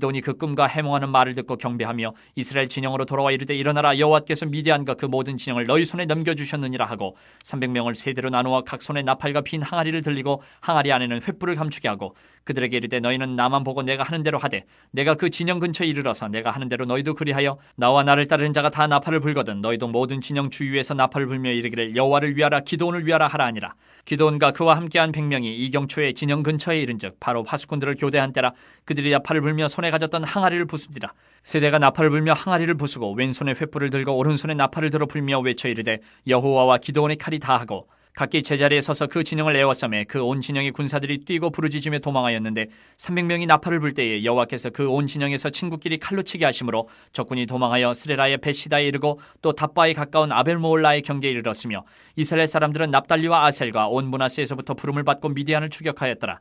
기드온이 그 꿈과 해몽하는 말을 듣고 경배하며 이스라엘 진영으로 돌아와 이르되 일어나라 여호와께서 미디안과 그 모든 진영을 너희 손에 넘겨주셨느니라 하고 300명을 세대로 나누어 각 손에 나팔과 빈 항아리를 들리고 항아리 안에는 횃불을 감추게 하고 그들에게 이르되 너희는 나만 보고 내가 하는 대로 하되 내가 그 진영 근처에 이르러서 내가 하는 대로 너희도 그리하여 나와 나를 따르는 자가 다 나팔을 불거든 너희도 모든 진영 주위에서 나팔을 불며 이르기를 여호와를 위하라 기드온을 위하라 하라 하니라. 기드온과 그와 함께한 100명이 이경초에 진영 근처에 이른즉 바로 파수꾼들을 교대한 때라 그들이 나팔을 불며 손에 가졌던 항아리를 부수니라. 세대가 나팔을 불며 항아리를 부수고 왼손에 횃불을 들고 오른손에 나팔을 들어 불며 외쳐 이르되 여호와와 기드온의 칼이 다하고 각기 제자리에 서서 그 진영을 에워싸매 그 온 진영의 군사들이 뛰고 부르짖으며 도망하였는데 300명이 나팔을 불 때에 여호와께서 그 온 진영에서 친구끼리 칼로 치게 하심으로 적군이 도망하여 스레라의 베시다에 이르고 또 답바에 가까운 아벨모올라의 경계에 이르렀으며 이스라엘 사람들은 납달리와 아셀과 온 므낫세에서부터 부름을 받고 미디안을 추격하였더라.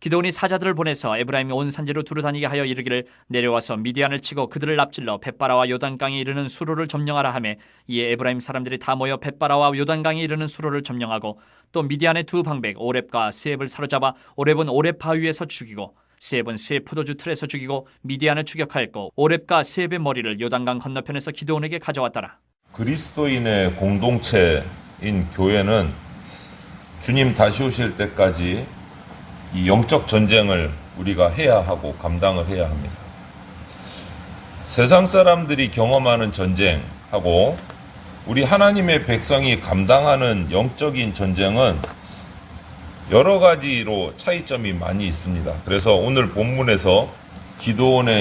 기드온이 사자들을 보내서 에브라임 온 산지로 두루다니게 하여 이르기를 내려와서 미디안을 치고 그들을 납질러 벳바라와 요단강에 이르는 수로를 점령하라 하매 이에 에브라임 사람들이 다 모여 벳바라와 요단강에 이르는 수로를 점령하고 또 미디안의 두 방백 오렙과 스앱을 사로잡아 오렙은 오렙 바위에서 죽이고 스앱은 스앱 포도주 틀에서 죽이고 미디안을 추격하였고 오렙과 스앱의 머리를 요단강 건너편에서 기드온에게 가져왔더라. 그리스도인의 공동체인 교회는 주님 다시 오실 때까지 이 영적 전쟁을 우리가 해야 하고 감당을 해야 합니다. 세상 사람들이 경험하는 전쟁하고 우리 하나님의 백성이 감당하는 영적인 전쟁은 여러 가지로 차이점이 많이 있습니다. 그래서 오늘 본문에서 기드온과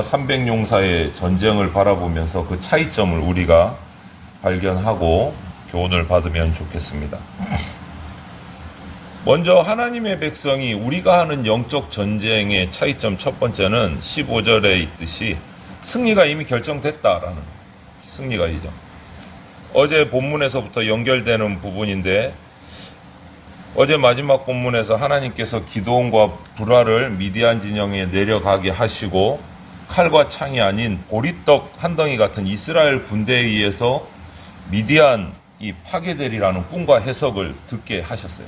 300용사의 전쟁을 바라보면서 그 차이점을 우리가 발견하고 교훈을 받으면 좋겠습니다. 먼저 하나님의 백성이 우리가 하는 영적 전쟁의 차이점 첫 번째는 15절에 있듯이 승리가 이미 결정됐다라는 승리가 이죠. 어제 본문에서부터 연결되는 부분인데 어제 마지막 본문에서 하나님께서 기드온과 브라를 미디안 진영에 내려가게 하시고 칼과 창이 아닌 보리떡 한 덩이 같은 이스라엘 군대에 의해서 미디안이 파괴되리라는 꿈과 해석을 듣게 하셨어요.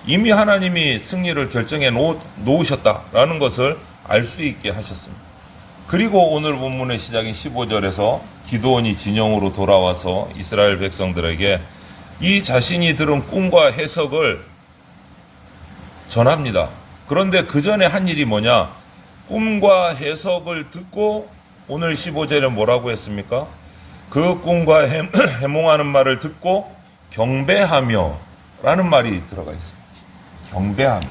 이미 하나님이 승리를 결정해 놓으셨다라는 것을 알 수 있게 하셨습니다. 그리고 오늘 본문의 시작인 15절에서 기드온이 진영으로 돌아와서 이스라엘 백성들에게 이 자신이 들은 꿈과 해석을 전합니다. 그런데 그 전에 한 일이 뭐냐? 꿈과 해석을 듣고 오늘 15절에 뭐라고 했습니까? 그 꿈과 해몽하는 말을 듣고 경배하며 라는 말이 들어가 있습니다. 경배하며.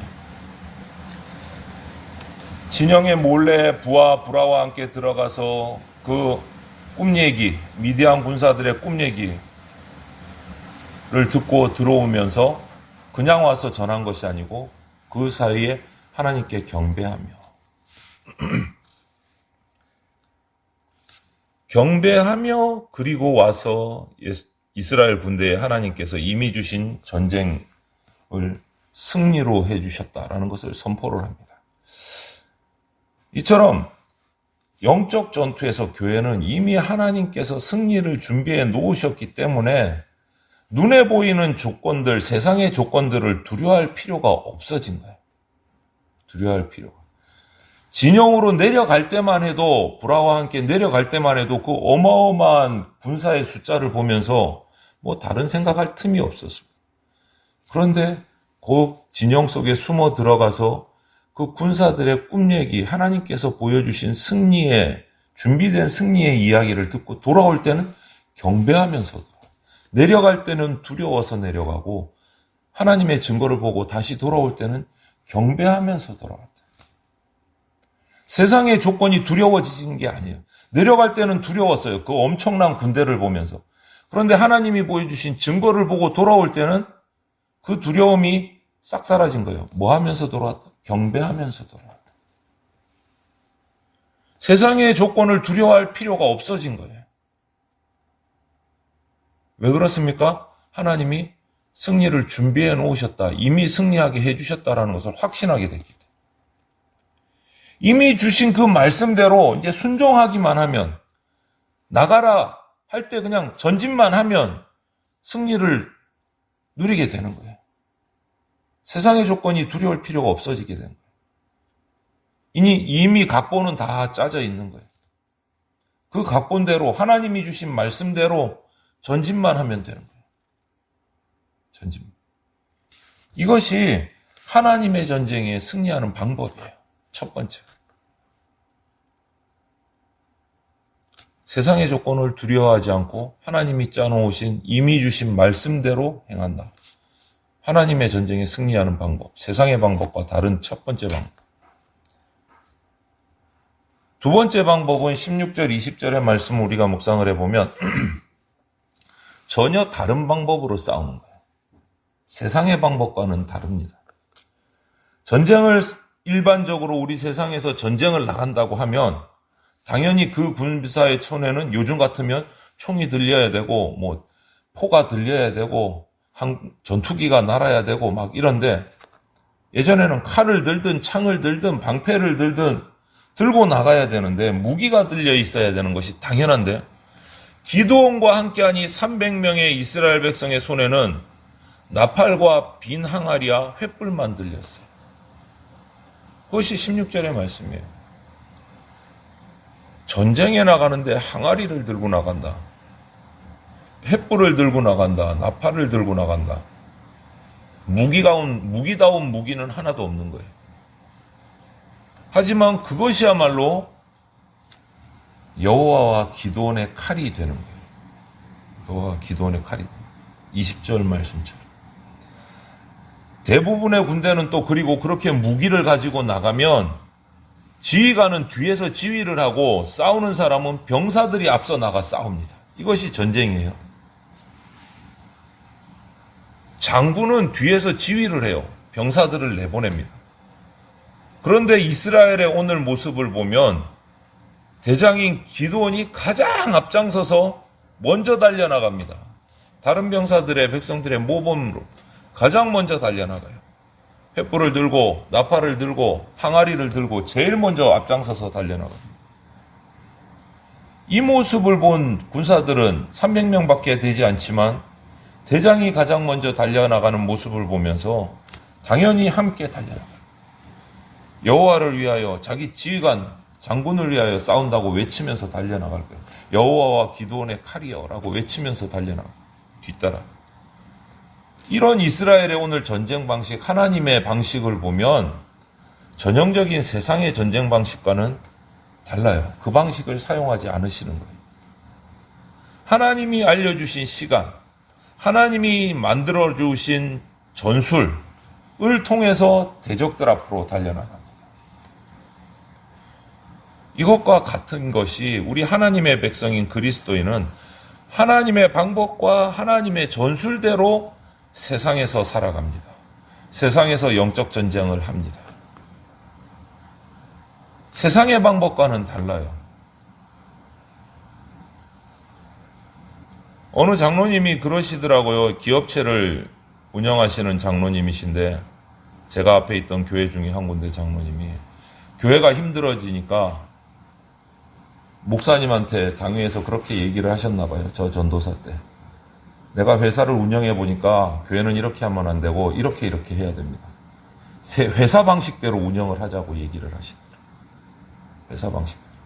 진영에 몰래 부하 브라와 함께 들어가서 그 꿈 얘기, 미디안 군사들의 꿈 얘기를 듣고 들어오면서 그냥 와서 전한 것이 아니고 그 사이에 하나님께 경배하며 경배하며 그리고 와서 이스라엘 군대에 하나님께서 이미 주신 전쟁을 승리로 해주셨다라는 것을 선포를 합니다. 이처럼 영적 전투에서 교회는 이미 하나님께서 승리를 준비해 놓으셨기 때문에 눈에 보이는 조건들, 세상의 조건들을 두려워할 필요가 없어진 거예요. 두려워할 필요가. 진영으로 내려갈 때만 해도, 브라와 함께 내려갈 때만 해도 그 어마어마한 군사의 숫자를 보면서 뭐 다른 생각할 틈이 없었습니다. 그런데 그 진영 속에 숨어 들어가서 그 군사들의 꿈 얘기, 하나님께서 보여주신 준비된 승리의 이야기를 듣고 돌아올 때는 경배하면서 내려갈 때는 두려워서 내려가고 하나님의 증거를 보고 다시 돌아올 때는 경배하면서 돌아왔다. 세상의 조건이 두려워지는 게 아니에요. 내려갈 때는 두려웠어요. 그 엄청난 군대를 보면서. 그런데 하나님이 보여주신 증거를 보고 돌아올 때는 그 두려움이 싹 사라진 거예요. 뭐 하면서 돌아왔다? 경배하면서 돌아왔다. 세상의 조건을 두려워할 필요가 없어진 거예요. 왜 그렇습니까? 하나님이 승리를 준비해 놓으셨다. 이미 승리하게 해주셨다라는 것을 확신하게 됐기 때문에. 이미 주신 그 말씀대로 이제 순종하기만 하면, 나가라 할 때 그냥 전진만 하면 승리를 누리게 되는 거예요. 세상의 조건이 두려울 필요가 없어지게 되는 거예요. 이미 각본은 다 짜져 있는 거예요. 그 각본대로 하나님이 주신 말씀대로 전진만 하면 되는 거예요. 전진. 이것이 하나님의 전쟁에 승리하는 방법이에요. 첫 번째. 세상의 조건을 두려워하지 않고 하나님이 짜놓으신 이미 주신 말씀대로 행한다. 하나님의 전쟁에 승리하는 방법. 세상의 방법과 다른 첫 번째 방법. 두 번째 방법은 16절, 20절의 말씀을 우리가 묵상을 해보면 전혀 다른 방법으로 싸우는 거예요. 세상의 방법과는 다릅니다. 전쟁을 일반적으로 우리 세상에서 전쟁을 나간다고 하면 당연히 그 군사의 손에는 요즘 같으면 총이 들려야 되고 뭐 포가 들려야 되고 전투기가 날아야 되고 막 이런데 예전에는 칼을 들든 창을 들든 방패를 들든 들고 나가야 되는데 무기가 들려 있어야 되는 것이 당연한데 기드온과 함께하니 300명의 이스라엘 백성의 손에는 나팔과 빈 항아리와 횃불만 들렸어요. 그것이 16절의 말씀이에요. 전쟁에 나가는데 항아리를 들고 나간다. 횃불을 들고 나간다. 나팔을 들고 나간다. 무기다운 무기는 하나도 없는 거예요. 하지만 그것이야말로 여호와와 기드온의 칼이 되는 거예요. 여호와와 기드온의 칼이 되는 거예요. 20절 말씀처럼. 대부분의 군대는 또 그리고 그렇게 무기를 가지고 나가면 지휘관은 뒤에서 지휘를 하고 싸우는 사람은 병사들이 앞서 나가 싸웁니다. 이것이 전쟁이에요. 장군은 뒤에서 지휘를 해요. 병사들을 내보냅니다. 그런데 이스라엘의 오늘 모습을 보면 대장인 기드온이 가장 앞장서서 먼저 달려나갑니다. 다른 병사들의 백성들의 모범으로 가장 먼저 달려나가요. 횃불을 들고 나팔을 들고 항아리를 들고 제일 먼저 앞장서서 달려나갑니다. 이 모습을 본 군사들은 300명밖에 되지 않지만 대장이 가장 먼저 달려나가는 모습을 보면서 당연히 함께 달려나가요. 여호와를 위하여 자기 지휘관 장군을 위하여 싸운다고 외치면서 달려나갈 거예요. 여호와와 기드온의 칼이여라고 외치면서 달려나가요. 뒤따라. 이런 이스라엘의 오늘 전쟁 방식, 하나님의 방식을 보면 전형적인 세상의 전쟁 방식과는 달라요. 그 방식을 사용하지 않으시는 거예요. 하나님이 알려주신 시간, 하나님이 만들어주신 전술을 통해서 대적들 앞으로 달려나갑니다. 이것과 같은 것이 우리 하나님의 백성인 그리스도인은 하나님의 방법과 하나님의 전술대로 세상에서 살아갑니다. 세상에서 영적 전쟁을 합니다. 세상의 방법과는 달라요. 어느 장로님이 그러시더라고요. 기업체를 운영하시는 장로님이신데 제가 앞에 있던 교회 중에 한 군데 장로님이 교회가 힘들어지니까 목사님한테 당회에서 그렇게 얘기를 하셨나 봐요. 저 전도사 때. 내가 회사를 운영해 보니까 교회는 이렇게 하면 안 되고 이렇게 해야 됩니다. 회사 방식대로 운영을 하자고 얘기를 하시더라고요. 회사 방식대로.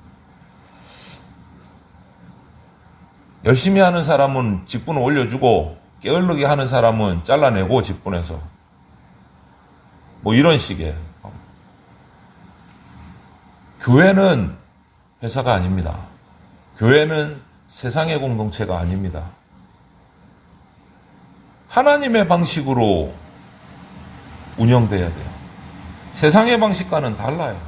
열심히 하는 사람은 직분을 올려주고 게을르게 하는 사람은 잘라내고 직분에서 뭐 이런 식이에요. 교회는 회사가 아닙니다. 교회는 세상의 공동체가 아닙니다. 하나님의 방식으로 운영돼야 돼요. 세상의 방식과는 달라요.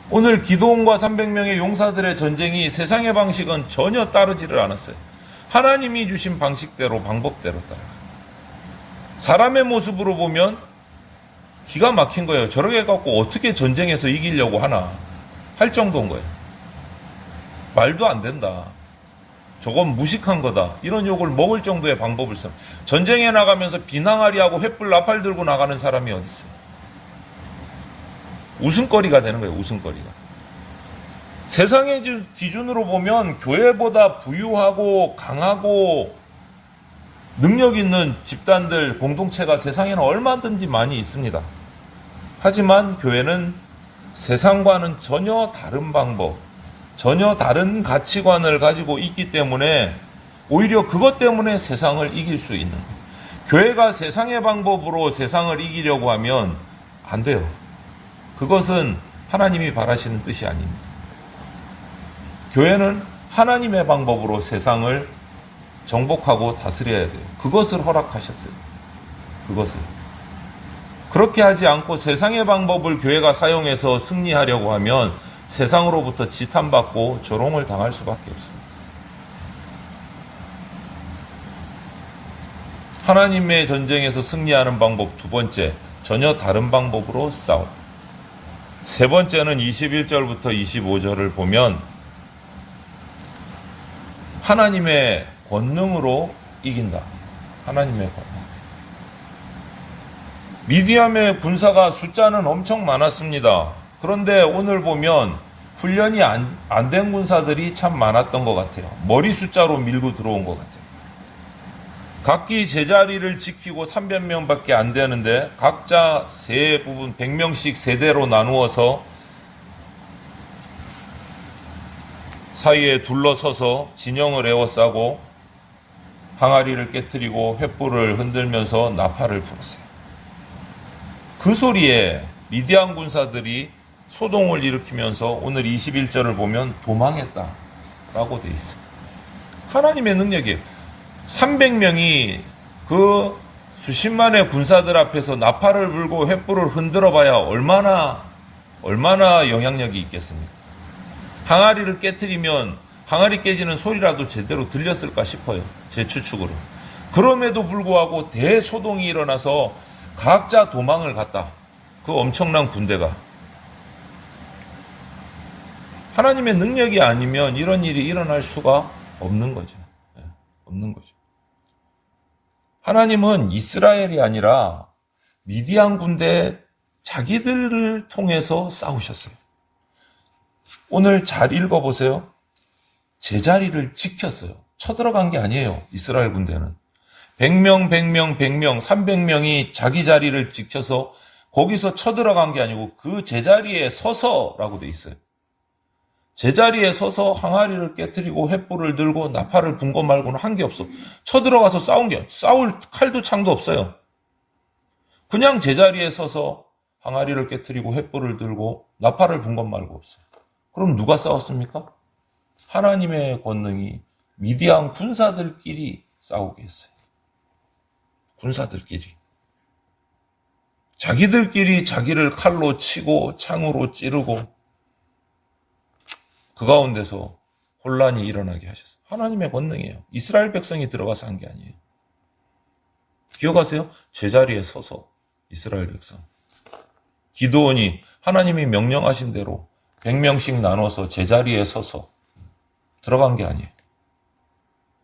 오늘 기드온과 300명의 용사들의 전쟁이 세상의 방식은 전혀 따르지를 않았어요. 하나님이 주신 방식대로 방법대로 따라요. 사람의 모습으로 보면 기가 막힌 거예요. 저렇게 갖고 어떻게 전쟁에서 이기려고 하나 할 정도인 거예요. 말도 안 된다. 저건 무식한 거다. 이런 욕을 먹을 정도의 방법을 써. 전쟁에 나가면서 비낭아리하고 횃불 나팔 들고 나가는 사람이 어디 있어요? 웃음거리가 되는 거예요. 웃음거리가. 세상의 기준으로 보면 교회보다 부유하고 강하고 능력 있는 집단들, 공동체가 세상에는 얼마든지 많이 있습니다. 하지만 교회는 세상과는 전혀 다른 방법, 전혀 다른 가치관을 가지고 있기 때문에 오히려 그것 때문에 세상을 이길 수 있는 거예요. 교회가 세상의 방법으로 세상을 이기려고 하면 안 돼요. 그것은 하나님이 바라시는 뜻이 아닙니다. 교회는 하나님의 방법으로 세상을 정복하고 다스려야 돼요. 그것을 허락하셨어요. 그것을. 그렇게 하지 않고 세상의 방법을 교회가 사용해서 승리하려고 하면 세상으로부터 지탄받고 조롱을 당할 수밖에 없습니다. 하나님의 전쟁에서 승리하는 방법 두 번째, 전혀 다른 방법으로 싸웠다. 세 번째는 21절부터 25절을 보면 하나님의 권능으로 이긴다. 하나님의 권능. 미디안의 군사가 숫자는 엄청 많았습니다. 그런데 오늘 보면 훈련이 안 된 군사들이 참 많았던 것 같아요. 머리 숫자로 밀고 들어온 것 같아요. 각기 제자리를 지키고 300명밖에 안 되는데 각자 세 부분 100명씩 세대로 나누어서 사이에 둘러서서 진영을 에워싸고 항아리를 깨뜨리고 횃불을 흔들면서 나팔을 불었어요. 그 소리에 미디안 군사들이 소동을 일으키면서 오늘 21절을 보면 도망했다라고 돼 있어요. 하나님의 능력이에요. 300명이 그 수십만의 군사들 앞에서 나팔을 불고 횃불을 흔들어 봐야 얼마나 영향력이 있겠습니까? 항아리를 깨뜨리면 항아리 깨지는 소리라도 제대로 들렸을까 싶어요. 제 추측으로. 그럼에도 불구하고 대소동이 일어나서 각자 도망을 갔다. 그 엄청난 군대가. 하나님의 능력이 아니면 이런 일이 일어날 수가 없는 거죠. 없는 거죠. 하나님은 이스라엘이 아니라 미디안 군대 자기들을 통해서 싸우셨어요. 오늘 잘 읽어보세요. 제자리를 지켰어요. 쳐들어간 게 아니에요. 이스라엘 군대는. 100명, 300명이 자기 자리를 지켜서 거기서 쳐들어간 게 아니고 그 제자리에 서서라고 돼 있어요. 제자리에 서서 항아리를 깨뜨리고 횃불을 들고 나팔을 분 것 말고는 한 게 없어. 쳐들어가서 싸울 칼도 창도 없어요. 그냥 제자리에 서서 항아리를 깨뜨리고 횃불을 들고 나팔을 분 것 말고 없어요. 그럼 누가 싸웠습니까? 하나님의 권능이 미디안 군사들끼리 싸우게 했어요. 군사들끼리. 자기들끼리 자기를 칼로 치고 창으로 찌르고 그 가운데서 혼란이 일어나게 하셨어요. 하나님의 권능이에요. 이스라엘 백성이 들어가서 한 게 아니에요. 기억하세요? 제자리에 서서 이스라엘 백성. 기드온이 하나님이 명령하신 대로 100명씩 나눠서 제자리에 서서 들어간 게 아니에요.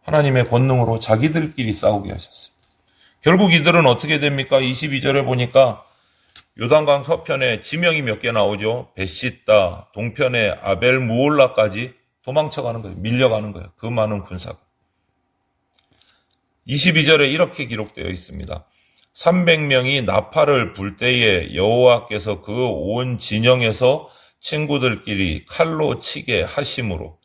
하나님의 권능으로 자기들끼리 싸우게 하셨어요. 결국 이들은 어떻게 됩니까? 22절에 보니까 요단강 서편에 지명이 몇 개 나오죠. 벳시다, 동편에 아벨 무올라까지 도망쳐가는 거예요. 밀려가는 거예요. 그 많은 군사가. 22절에 이렇게 기록되어 있습니다. 300명이 나팔을 불 때에 여호와께서 그 온 진영에서 친구들끼리 칼로 치게 하심으로.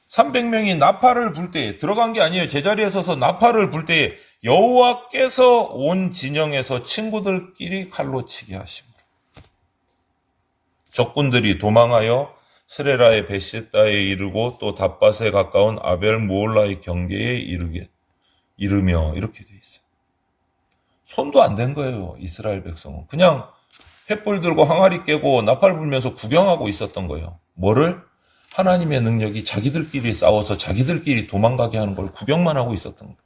300명이 나팔을 불 때에 들어간 게 아니에요. 제자리에 서서 나팔을 불 때에 여호와께서 온 진영에서 친구들끼리 칼로 치게 하심으로. 적군들이 도망하여 스레라의 벳시다에 이르고 또 답밭에 가까운 아벨 무올라의 경계에 이르며 이렇게 돼 있어요. 손도 안 댄 거예요. 이스라엘 백성은. 그냥 횃불 들고 항아리 깨고 나팔 불면서 구경하고 있었던 거예요. 뭐를? 하나님의 능력이 자기들끼리 싸워서 자기들끼리 도망가게 하는 걸 구경만 하고 있었던 거예요.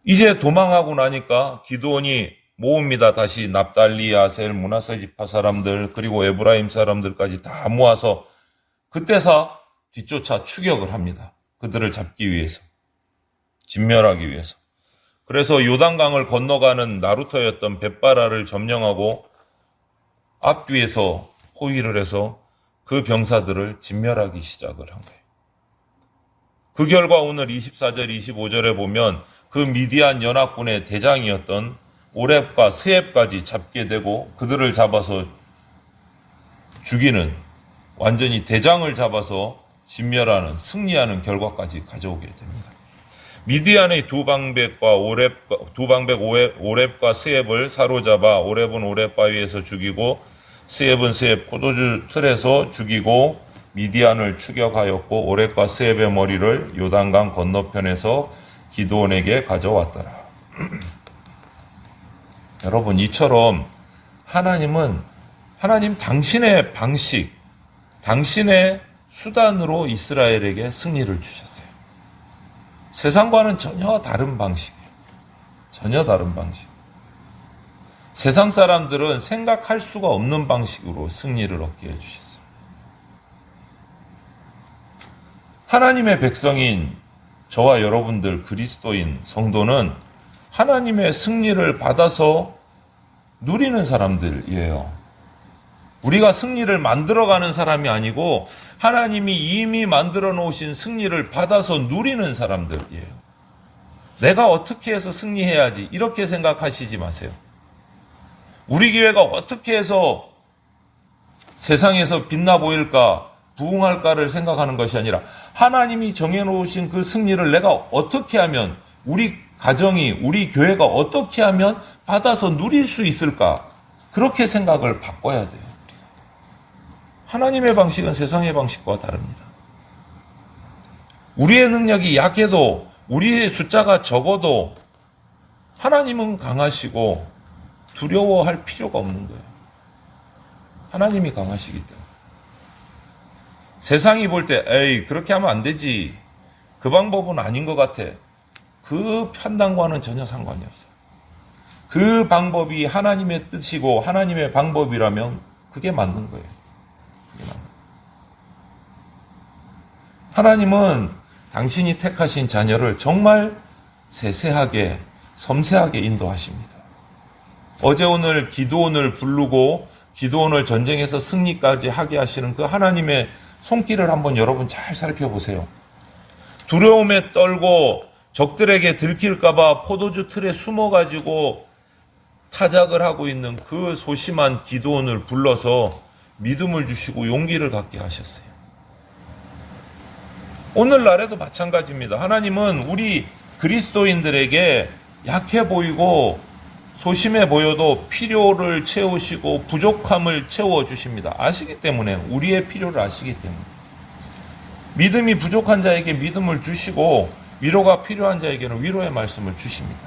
이제 도망하고 나니까 기드온이 모읍니다. 다시 납달리, 아셀, 므낫세 지파 사람들 그리고 에브라임 사람들까지 다 모아서 그때서 뒤쫓아 추격을 합니다. 그들을 잡기 위해서. 진멸하기 위해서. 그래서 요단강을 건너가는 나루터였던 벳바라를 점령하고 앞뒤에서 호위를 해서 그 병사들을 진멸하기 시작을 한 거예요. 그 결과 오늘 24절, 25절에 보면 그 미디안 연합군의 대장이었던 오렙과 스렙까지 잡게 되고 그들을 잡아서 죽이는, 완전히 대장을 잡아서 진멸하는, 승리하는 결과까지 가져오게 됩니다. 미디안의 두 방백 오렙과 스렙을 사로잡아 오렙은 오렙 바위에서 죽이고 스렙은 스렙 포도주 틀에서 죽이고 미디안을 추격하였고 오렙과 스렙의 머리를 요단강 건너편에서 기드온에게 가져왔더라. 여러분, 이처럼 하나님 당신의 방식, 당신의 수단으로 이스라엘에게 승리를 주셨어요. 세상과는 전혀 다른 방식이에요. 전혀 다른 방식. 세상 사람들은 생각할 수가 없는 방식으로 승리를 얻게 해주셨어요. 하나님의 백성인 저와 여러분들 그리스도인 성도는 하나님의 승리를 받아서 누리는 사람들이에요. 우리가 승리를 만들어가는 사람이 아니고 하나님이 이미 만들어 놓으신 승리를 받아서 누리는 사람들이에요. 내가 어떻게 해서 승리해야지 이렇게 생각하시지 마세요. 우리 교회가 어떻게 해서 세상에서 빛나 보일까, 부흥할까를 생각하는 것이 아니라 하나님이 정해놓으신 그 승리를 내가 어떻게 하면, 우리 가정이, 우리 교회가 어떻게 하면 받아서 누릴 수 있을까, 그렇게 생각을 바꿔야 돼요. 하나님의 방식은 세상의 방식과 다릅니다. 우리의 능력이 약해도, 우리의 숫자가 적어도 하나님은 강하시고 두려워할 필요가 없는 거예요. 하나님이 강하시기 때문에. 세상이 볼 때 에이 그렇게 하면 안 되지, 그 방법은 아닌 것 같아, 그 판단과는 전혀 상관이 없어요. 그 방법이 하나님의 뜻이고 하나님의 방법이라면 그게 맞는 거예요. 하나님은 당신이 택하신 자녀를 정말 세세하게, 섬세하게 인도하십니다. 어제 오늘 기드온을 부르고 기드온을 전쟁에서 승리까지 하게 하시는 그 하나님의 손길을 한번 여러분 잘 살펴보세요. 두려움에 떨고 적들에게 들킬까봐 포도주 틀에 숨어가지고 타작을 하고 있는 그 소심한 기드온을 불러서 믿음을 주시고 용기를 갖게 하셨어요. 오늘날에도 마찬가지입니다. 하나님은 우리 그리스도인들에게 약해 보이고 소심해 보여도 필요를 채우시고 부족함을 채워주십니다. 아시기 때문에, 우리의 필요를 아시기 때문에. 믿음이 부족한 자에게 믿음을 주시고 위로가 필요한 자에게는 위로의 말씀을 주십니다.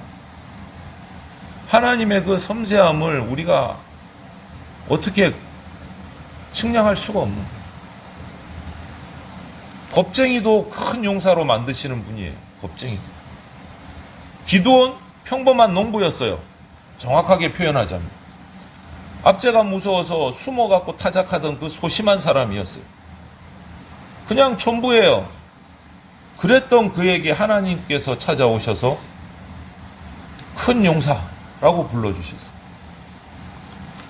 하나님의 그 섬세함을 우리가 어떻게 측량할 수가 없는 거예요. 겁쟁이도 큰 용사로 만드시는 분이에요. 겁쟁이도. 기드온 평범한 농부였어요. 정확하게 표현하자면. 압제가 무서워서 숨어갖고 타작하던 그 소심한 사람이었어요. 그냥 촌부예요. 그랬던 그에게 하나님께서 찾아오셔서 큰 용사라고 불러주셨어요.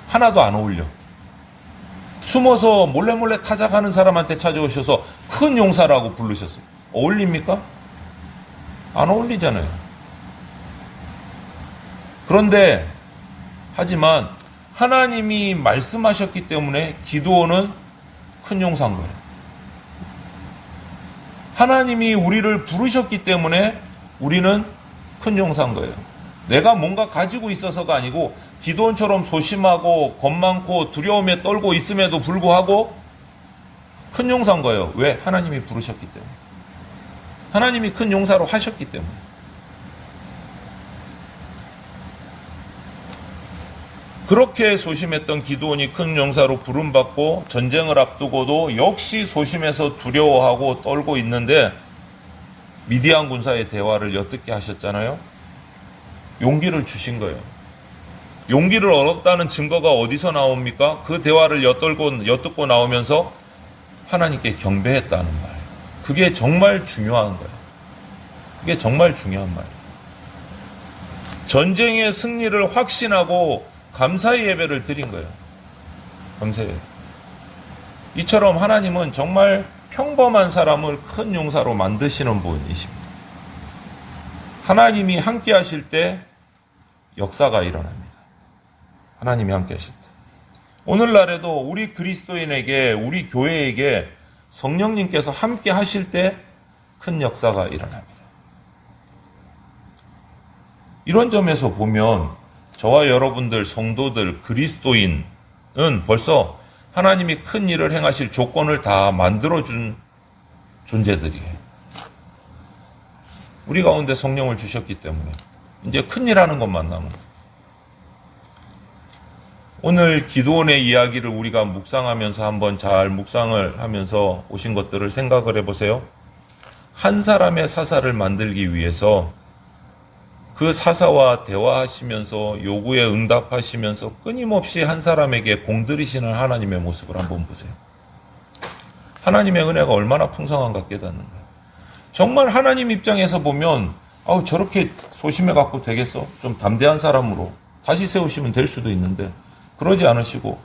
하나도 안 어울려. 숨어서 몰래 타작하는 사람한테 찾아오셔서 큰 용사라고 부르셨어요. 어울립니까? 안 어울리잖아요. 그런데 하지만 하나님이 말씀하셨기 때문에 기드온은 큰 용사인 거예요. 하나님이 우리를 부르셨기 때문에 우리는 큰 용사인 거예요. 내가 뭔가 가지고 있어서가 아니고 기드온처럼 소심하고 겁 많고 두려움에 떨고 있음에도 불구하고 큰 용사인 거예요. 왜? 하나님이 부르셨기 때문에. 하나님이 큰 용사로 하셨기 때문에. 그렇게 소심했던 기드온이 큰 용사로 부름받고 전쟁을 앞두고도 역시 소심해서 두려워하고 떨고 있는데 미디안 군사의 대화를 엿듣게 하셨잖아요. 용기를 주신 거예요. 용기를 얻었다는 증거가 어디서 나옵니까? 그 대화를 엿듣고 나오면서 하나님께 경배했다는 말. 그게 정말 중요한 거예요. 그게 정말 중요한 말이에요. 전쟁의 승리를 확신하고 감사의 예배를 드린 거예요. 감사의 예배. 이처럼 하나님은 정말 평범한 사람을 큰 용사로 만드시는 분이십니다. 하나님이 함께 하실 때 역사가 일어납니다. 하나님이 함께 하실 때. 오늘날에도 우리 그리스도인에게, 우리 교회에게 성령님께서 함께 하실 때 큰 역사가 일어납니다. 이런 점에서 보면 저와 여러분들 성도들 그리스도인은 벌써 하나님이 큰 일을 행하실 조건을 다 만들어준 존재들이에요. 우리 가운데 성령을 주셨기 때문에 이제 큰 일 하는 것만 남은 거예요. 오늘 기도원의 이야기를 우리가 묵상하면서 한번 잘 묵상을 하면서 오신 것들을 생각을 해보세요. 한 사람의 사사를 만들기 위해서 그 사사와 대화하시면서 요구에 응답하시면서 끊임없이 한 사람에게 공들이시는 하나님의 모습을 한번 보세요. 하나님의 은혜가 얼마나 풍성한가 깨닫는 거예요. 정말 하나님 입장에서 보면 저렇게 소심해 갖고 되겠어? 좀 담대한 사람으로 다시 세우시면 될 수도 있는데 그러지 않으시고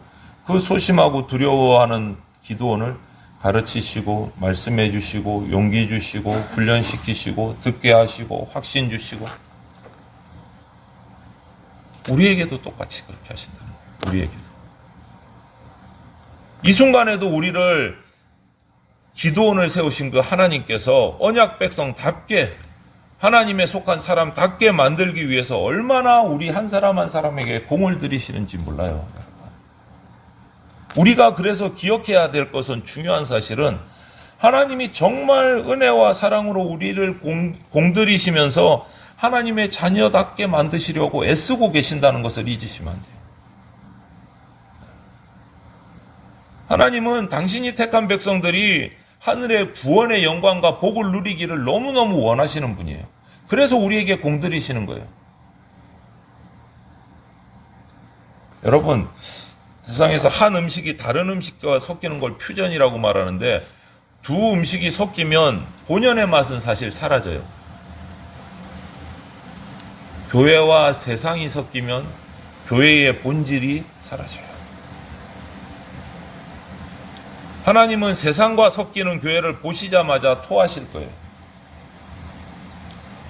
그 소심하고 두려워하는 기도원을 가르치시고 말씀해 주시고 용기 주시고 훈련시키시고 듣게 하시고 확신 주시고 우리에게도 똑같이 그렇게 하신다는 거예요. 우리에게도. 이 순간에도 우리를 기도원을 세우신 그 하나님께서 언약 백성답게 하나님에 속한 사람답게 만들기 위해서 얼마나 우리 한 사람 한 사람에게 공을 들이시는지 몰라요. 우리가 그래서 기억해야 될 것은 중요한 사실은 하나님이 정말 은혜와 사랑으로 우리를 공들이시면서 하나님의 자녀답게 만드시려고 애쓰고 계신다는 것을 잊으시면 안 돼요. 하나님은 당신이 택한 백성들이 하늘의 구원의 영광과 복을 누리기를 너무너무 원하시는 분이에요. 그래서 우리에게 공들이시는 거예요. 여러분, 세상에서 한 음식이 다른 음식과 섞이는 걸 퓨전이라고 말하는데 두 음식이 섞이면 본연의 맛은 사실 사라져요. 교회와 세상이 섞이면 교회의 본질이 사라져요. 하나님은 세상과 섞이는 교회를 보시자마자 토하실 거예요.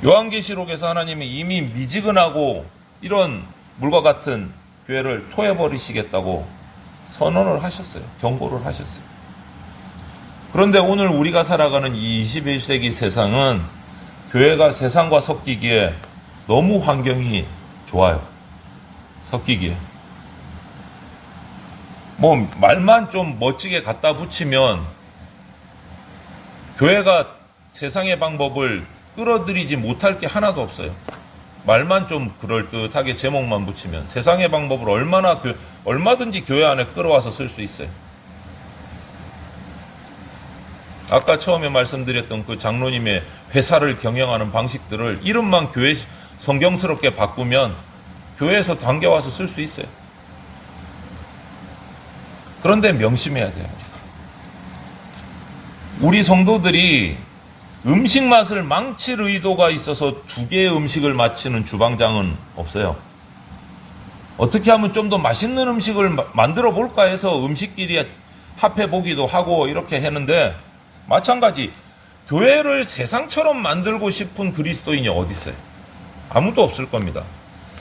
요한계시록에서 하나님이 이미 미지근하고 이런 물과 같은 교회를 토해버리시겠다고 선언을 하셨어요. 경고를 하셨어요. 그런데 오늘 우리가 살아가는 이 21세기 세상은 교회가 세상과 섞이기에 너무 환경이 좋아요. 섞이기에. 말만 좀 멋지게 갖다 붙이면 교회가 세상의 방법을 끌어들이지 못할 게 하나도 없어요. 말만 좀 그럴듯하게 제목만 붙이면 세상의 방법을 얼마든지 교회 안에 끌어와서 쓸 수 있어요. 아까 처음에 말씀드렸던 그 장로님의 회사를 경영하는 방식들을 이름만 교회 성경스럽게 바꾸면 교회에서 당겨와서 쓸 수 있어요. 그런데 명심해야 돼요. 우리 성도들이 음식 맛을 망칠 의도가 있어서 두 개의 음식을 마치는 주방장은 없어요. 어떻게 하면 좀 더 맛있는 음식을 만들어 볼까 해서 음식끼리 합해 보기도 하고 이렇게 했는데 마찬가지 교회를 세상처럼 만들고 싶은 그리스도인이 어디 있어요? 아무도 없을 겁니다.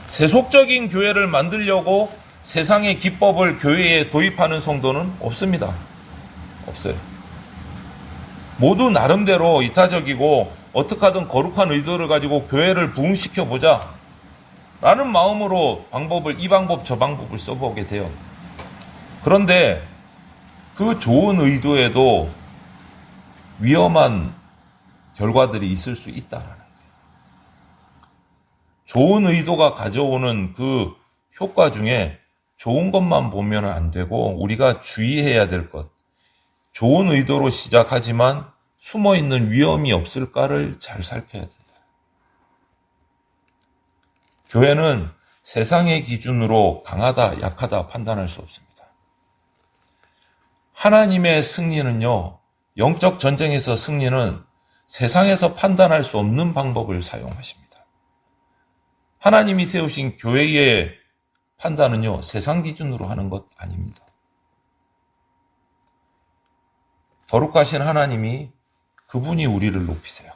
세속적인 교회를 만들려고 세상의 기법을 교회에 도입하는 성도는 없습니다. 없어요. 모두 나름대로 이타적이고 어떻게 하든 거룩한 의도를 가지고 교회를 부흥시켜보자 라는 마음으로 이 방법 저 방법을 써보게 돼요. 그런데 그 좋은 의도에도 위험한 결과들이 있을 수 있다라는 거예요. 좋은 의도가 가져오는 그 효과 중에 좋은 것만 보면 안 되고 우리가 주의해야 될 것, 좋은 의도로 시작하지만 숨어있는 위험이 없을까를 잘 살펴야 된다. 교회는 세상의 기준으로 강하다, 약하다 판단할 수 없습니다. 하나님의 승리는요, 영적 전쟁에서 승리는 세상에서 판단할 수 없는 방법을 사용하십니다. 하나님이 세우신 교회의 판단은요, 세상 기준으로 하는 것 아닙니다. 거룩하신 하나님이 그분이 우리를 높이세요.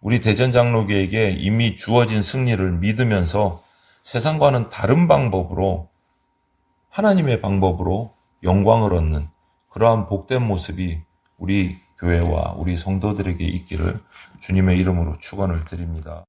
우리 대전장로교에게 이미 주어진 승리를 믿으면서 세상과는 다른 방법으로, 하나님의 방법으로 영광을 얻는 그러한 복된 모습이 우리 교회와 우리 성도들에게 있기를 주님의 이름으로 축원을 드립니다.